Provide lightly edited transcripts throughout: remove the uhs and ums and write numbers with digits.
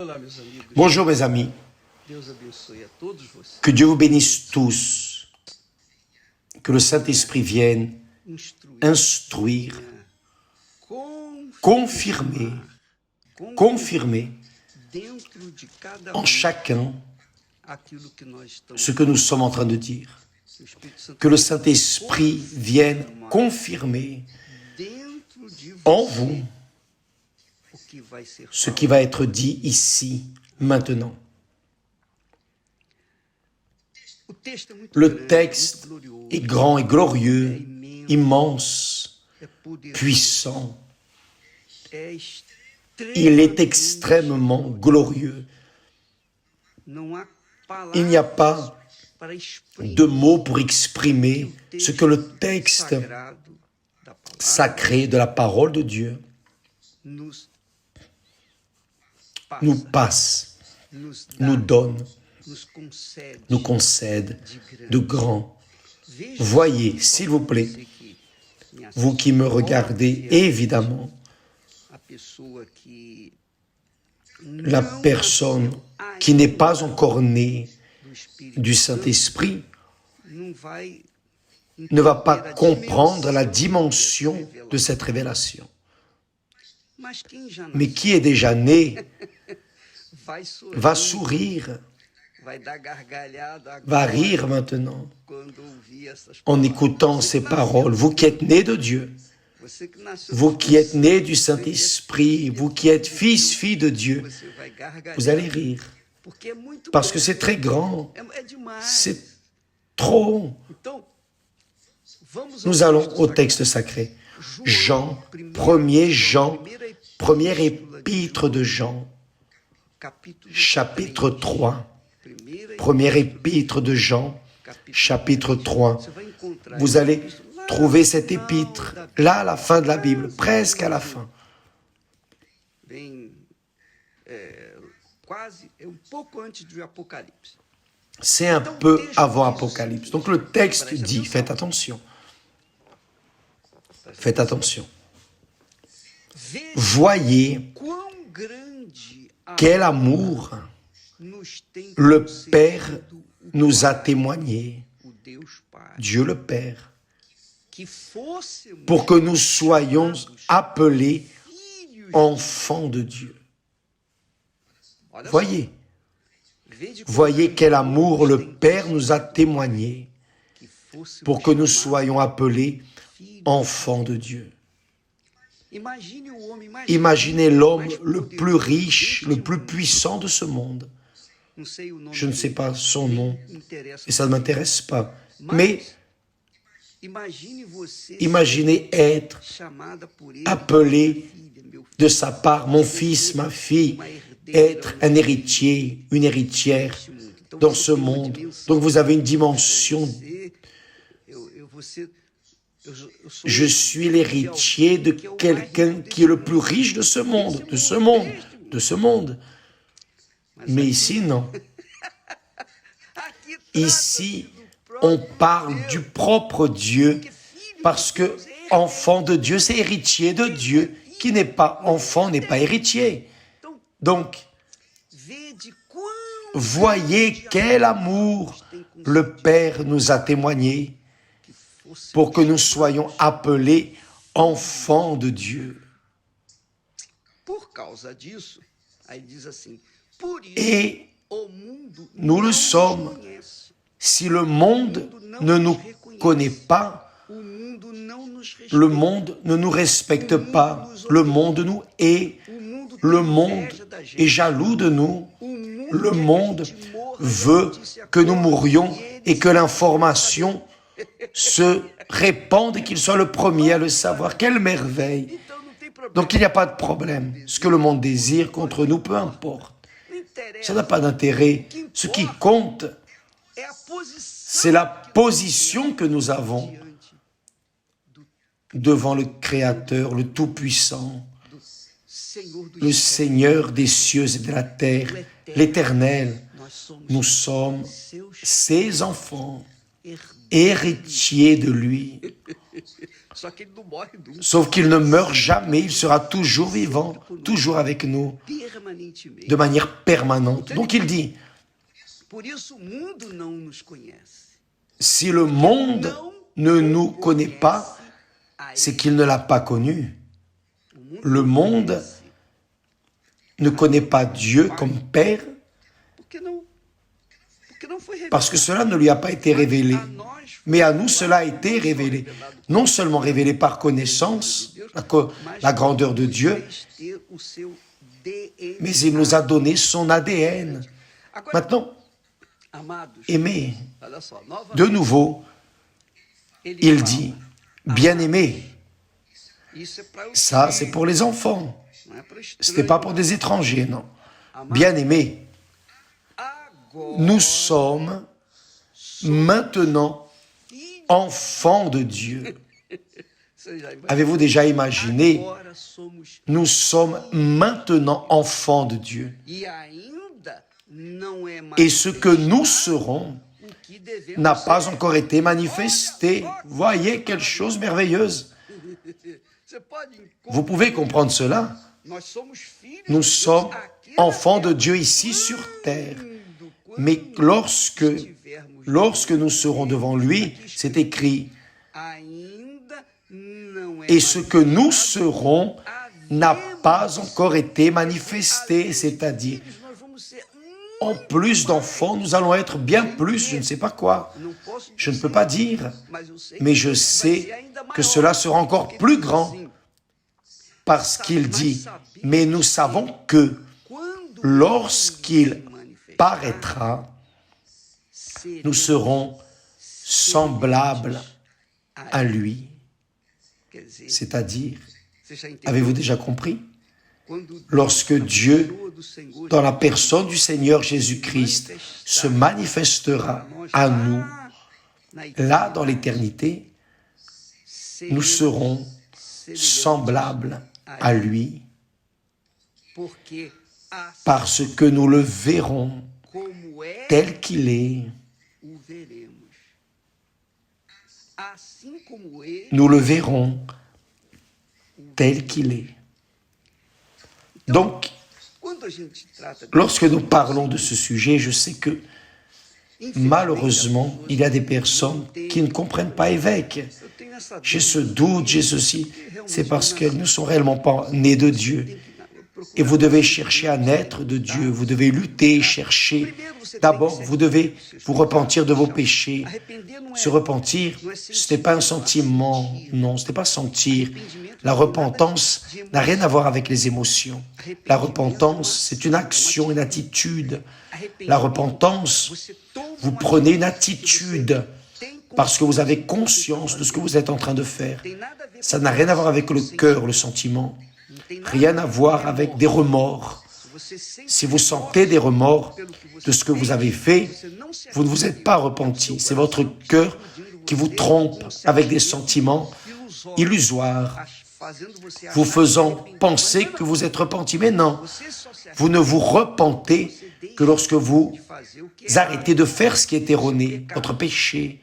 Olá, meus amigos. Bonjour mes amis, Deus abençoe a todos vocês. que Dieu vous bénisse tous, que le Saint-Esprit vienne instruire, confirmer dentro de cada en chacun aquilo que nós estamos. ce que nous sommes en train de dire. O Espírito Santo Que le Saint-Esprit vienne confirmer dentro de en você vous o que vai ser ce qui va être dit ici, maintenant. O texto é muito Le grande, texte muito glorioso, est grand et glorieux, imenso, immense, é poderoso, puissant. é Il est extremamente. extrêmement glorieux. Não há Il n'y a palavras pas para exprimir de mots pour exprimer o ce que le texte sagrado da palavra sacré de la parole de Dieu nos nous passa, passe, nos nous dá, donne, nos concede nous concède de grande. de grand. Veja, Voyez, s'il vous plaît, você que me assiste, vous qui me regardez, óbvia, évidemment, a pessoa que la não personne nasceu qui n'est ainda pas encore née do Espírito du Santo Saint-Esprit não vai ne va pas entender a comprendre la dimensão dimension dessa de cette révélation. Mas quem já Mais nasceu qui est déjà né vai sorrir, va sourire, vai dar gargalhada va agora rire maintenant quando ouvir essas en palavras. écoutant ces paroles. Vous qui êtes nés de Dieu, Você que nasceu vous do qui êtes nés du Espírito, Saint-Esprit, vous qui êtes fils, filles de Dieu, você vai gargalhar, vous allez rire. porque é muito Parce que grande. c'est très grand, É demais. c'est trop. Então, vamos Nous ao allons texto au sagrado. texte sacré. Jean, 1er Jean, première épître de Jean, capítulo chapitre 3. Primeira Première épître de Jean, capítulo chapitre 3. Você vai encontrar Vous esse allez texto lá trouver no cet final épître, da là à la fin de la Bible, presque à la fin. Bem, quase, pouco antes do Apocalipse. C'est un peu avant Apocalypse. Donc le texte dit, faites attention, faites attention. Veja Voyez quão grande quel amour nos tem le concedido Père o nous a Pai, témoigné, o Deus Pai, Dieu le Père, que fôssemos pour que nous soyons appelés filhos. enfants de Dieu. Olha só, Voyez, veja quão voyez grande quel Deus amour le tem Père nous a témoigné, que fôssemos pour que nous chamados soyons appelés filhos. enfants de Dieu. Imagine o homem mais Imaginez rico, l'homme mais le poderoso plus riche, deste le plus mundo. puissant de ce monde. Não sei o nome Je ne sais dele, pas son nem nom, interessa et ça ne m'intéresse pas. Mas Mais imagine você imaginez être chamada por ele, appelé filha, meu filho, de sa part, mon fils, ma fille, être un héritier, une héritière deste mundo. Então, dans você ce tem uma monde. dimensão. Donc vous avez une dimension. Je suis l'héritier de quelqu'un qui est le plus riche de ce monde, de ce monde, de ce monde. Mais ici, non. Ici, on parle du propre Dieu, parce que enfant de Dieu, c'est héritier de Dieu. Qui n'est pas enfant n'est pas héritier. Donc, voyez quel amour le Père nous a témoigné pour que nous soyons appelés enfants de Dieu. Por causa disso, aí diz assim, por isso Et o mundo nous não le nos sommes. conhece. Si le monde ne nous connaît pas, O mundo não nos respeita. le monde ne nous respecte pas, le monde nous hait, O mundo tem le monde inveja da gente. est jaloux de nous, O mundo le quer que a monde gente morra, veut que a notícia que nous corra, mourions e ele et que l'information se répande et qu'il soit le premier à le savoir. Quelle merveille! Então não tem problema. Donc il n'y a pas de problème. Ce que le monde désire contre nous, peu importe. Não interessa. Ça n'a pas d'intérêt. Ce qui compte, É a posição c'est la position que nous avons diante do devant le Créateur, le Tout-Puissant, Senhor do le Seigneur des cieux et de la terre, l'Éternel. Nós somos Nous sommes seus ses enfants, herdeiros. héritiers de lui. Só que ele não morre nunca. Sauf qu'il ne meurt jamais, il sera toujours vivant, toujours avec nous, Permanentemente. de manière permanente. Donc il dit, Por isso o mundo não nos conhece. si le monde ne nous connaît pas, c'est qu'il ne l'a pas connu. Le monde ne connaît pas Dieu comme Père Porque não foi revelado. parce que cela ne lui a pas été révélé. Mais à nous, cela a été révélé. Non seulement révélé par connaissance, la grandeur de Dieu, mais il nous a donné son ADN. Maintenant, aimé, de nouveau, il dit, bien-aimé, ça c'est pour les enfants, ce n'est pas pour des étrangers, non. Bien-aimé, nous sommes maintenant enfants de Dieu. Avez-vous déjà imaginé, nous sommes maintenant enfants de Dieu. Et ce que nous serons n'a pas encore été manifesté. Voyez quelle chose merveilleuse. Vous pouvez comprendre cela. Nous sommes enfants de Dieu ici sur terre. Mais lorsque nous serons devant lui, c'est écrit, et ce que nous serons n'a pas encore été manifesté, c'est-à-dire, en plus d'enfants, nous allons être bien plus, je ne sais pas quoi. Je ne peux pas dire, mais je sais que cela sera encore plus grand, parce qu'il dit, mais nous savons que lorsqu'il paraîtra, nous serons semblables à lui. C'est-à-dire, avez-vous déjà compris? Lorsque Dieu, dans la personne du Seigneur Jésus-Christ, se manifestera à nous, là, dans l'éternité, nous serons semblables à lui, parce que nous le verrons tel qu'il est. Nous le verrons tel qu'il est. Donc, lorsque nous parlons de ce sujet, je sais que malheureusement, il y a des personnes qui ne comprennent pas évêque. J'ai ce doute, j'ai ceci. C'est parce qu'elles ne sont réellement pas nées de Dieu. Et vous devez chercher à naître de Dieu. Vous devez lutter, chercher. D'abord, vous devez vous repentir de vos péchés. Se repentir, ce n'est pas un sentiment. Non, ce n'est pas sentir. La repentance n'a rien à voir avec les émotions. La repentance, c'est une action, une attitude. La repentance, vous prenez une attitude parce que vous avez conscience de ce que vous êtes en train de faire. Ça n'a rien à voir avec le cœur, le sentiment. Rien à voir avec des remords. Si vous sentez des remords de ce que vous avez fait, vous ne vous êtes pas repenti. C'est votre cœur qui vous trompe avec des sentiments illusoires, vous faisant penser que vous êtes repenti. Mais non, vous ne vous repentez que lorsque vous arrêtez de faire ce qui est erroné, votre péché.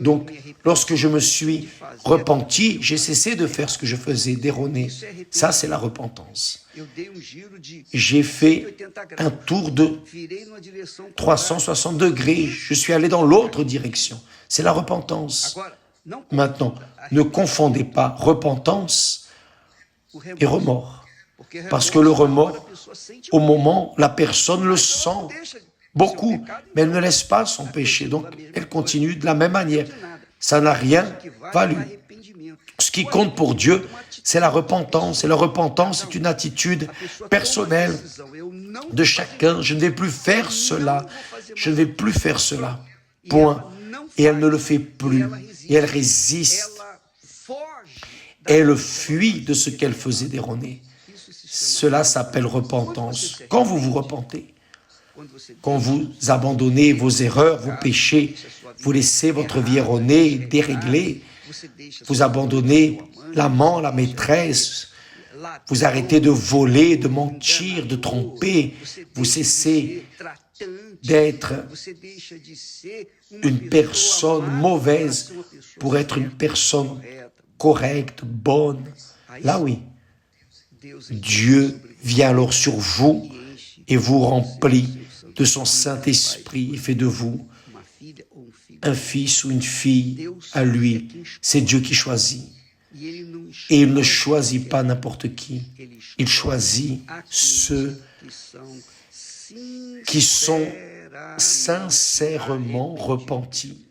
Donc, lorsque je me suis repenti, j'ai cessé de faire ce que je faisais d'erroné. Ça, c'est la repentance. J'ai fait un tour de 360 degrés. Je suis allé dans l'autre direction. C'est la repentance. Maintenant, ne confondez pas repentance et remords. Parce que le remords, au moment, la personne le sent beaucoup, mais elle ne laisse pas son péché. Donc, elle continue de la même manière. Ça n'a rien valu. Ce qui compte pour Dieu, c'est la repentance. Et la repentance, c'est une attitude personnelle de chacun. Je ne vais plus faire cela. Je ne vais plus faire cela. Point. Et elle ne le fait plus. Et elle résiste. Elle fuit de ce qu'elle faisait d'erroné. Cela s'appelle repentance. Quand vous vous repentez, quand vous abandonnez vos erreurs, vos péchés, vous laissez votre vie erronée, déréglée, vous abandonnez l'amant, la maîtresse, vous arrêtez de voler, de mentir, de tromper, vous cessez d'être une personne mauvaise pour être une personne correcte, bonne, là oui, Dieu vient alors sur vous et vous remplit de son Saint-Esprit et fait de vous un fils ou une fille à lui. C'est Dieu qui choisit. Et il ne choisit pas n'importe qui. Il choisit ceux qui sont sincèrement repentis,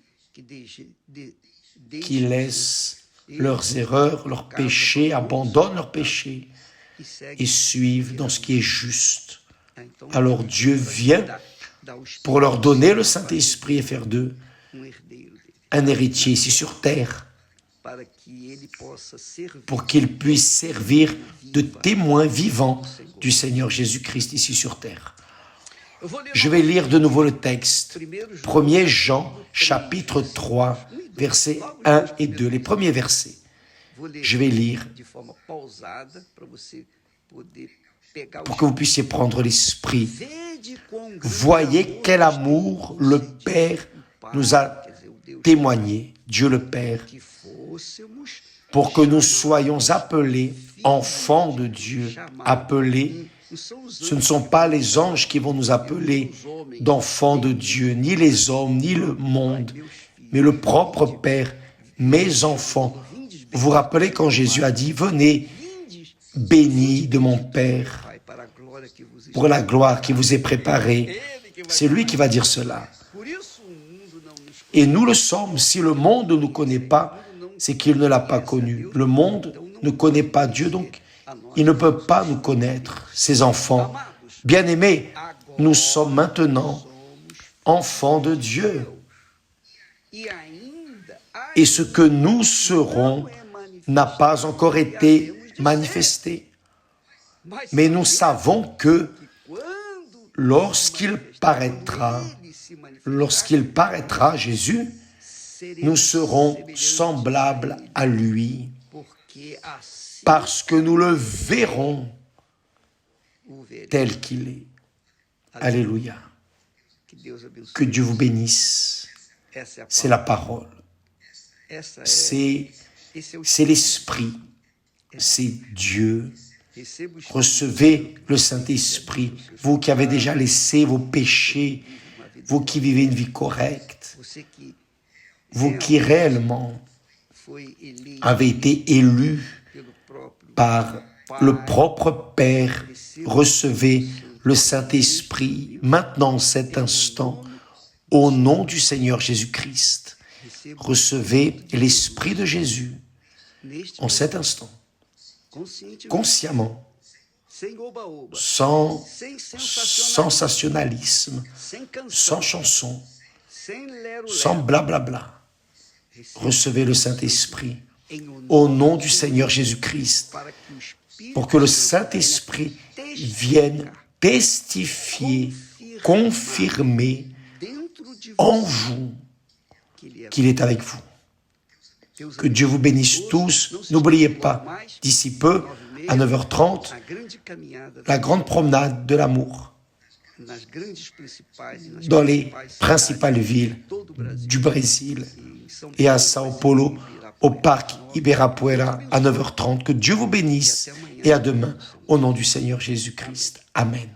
qui laissent leurs erreurs, leurs péchés, abandonnent leurs péchés et suivent dans ce qui est juste. Alors Dieu vient pour leur donner le Saint-Esprit et faire d'eux un héritier ici sur terre, pour qu'ils puissent servir de témoins vivants du Seigneur Jésus-Christ ici sur terre. Je vais lire de nouveau le texte. 1 Jean, chapitre 3, versets 1 et 2, les premiers versets. Je vais lire pour que vous puissiez prendre l'esprit. Voyez quel amour le Père nous a témoigné, Dieu le Père, pour que nous soyons appelés enfants de Dieu. Appelés, ce ne sont pas les anges qui vont nous appeler d'enfants de Dieu, ni les hommes, ni le monde, mais le propre Père, mes enfants. Vous vous rappelez quand Jésus a dit, venez, bénis de mon Père, pour la gloire qui vous est préparée. C'est lui qui va dire cela. Et nous le sommes. Si le monde ne nous connaît pas, c'est qu'il ne l'a pas connu. Le monde ne connaît pas Dieu, donc il ne peut pas nous connaître, ses enfants. Bien-aimés, nous sommes maintenant enfants de Dieu. Et ce que nous serons n'a pas encore été manifesté. Mais nous savons que lorsqu'il paraîtra, Jésus, nous serons semblables à lui, parce que nous le verrons tel qu'il est. Alléluia. Que Dieu vous bénisse. C'est la parole. C'est l'Esprit. C'est Dieu. Recevez le Saint-Esprit. Vous qui avez déjà laissé vos péchés, vous qui vivez une vie correcte, vous qui réellement avez été élus par le propre Père, recevez le Saint-Esprit maintenant, en cet instant, au nom du Seigneur Jésus-Christ. Recevez l'Esprit de Jésus en cet instant, consciemment, sans sensationnalisme, sans chanson, sans blablabla. Recevez le Saint-Esprit au nom du Seigneur Jésus-Christ, pour que le Saint-Esprit vienne testifier, confirmer en vous qu'il est avec vous. Que Dieu vous bénisse tous. N'oubliez pas, d'ici peu, à 9h30, la grande promenade de l'amour dans les principales villes du Brésil et à Sao Paulo, au parc Ibirapuera, à 9h30. Que Dieu vous bénisse et à demain, au nom du Seigneur Jésus-Christ. Amen.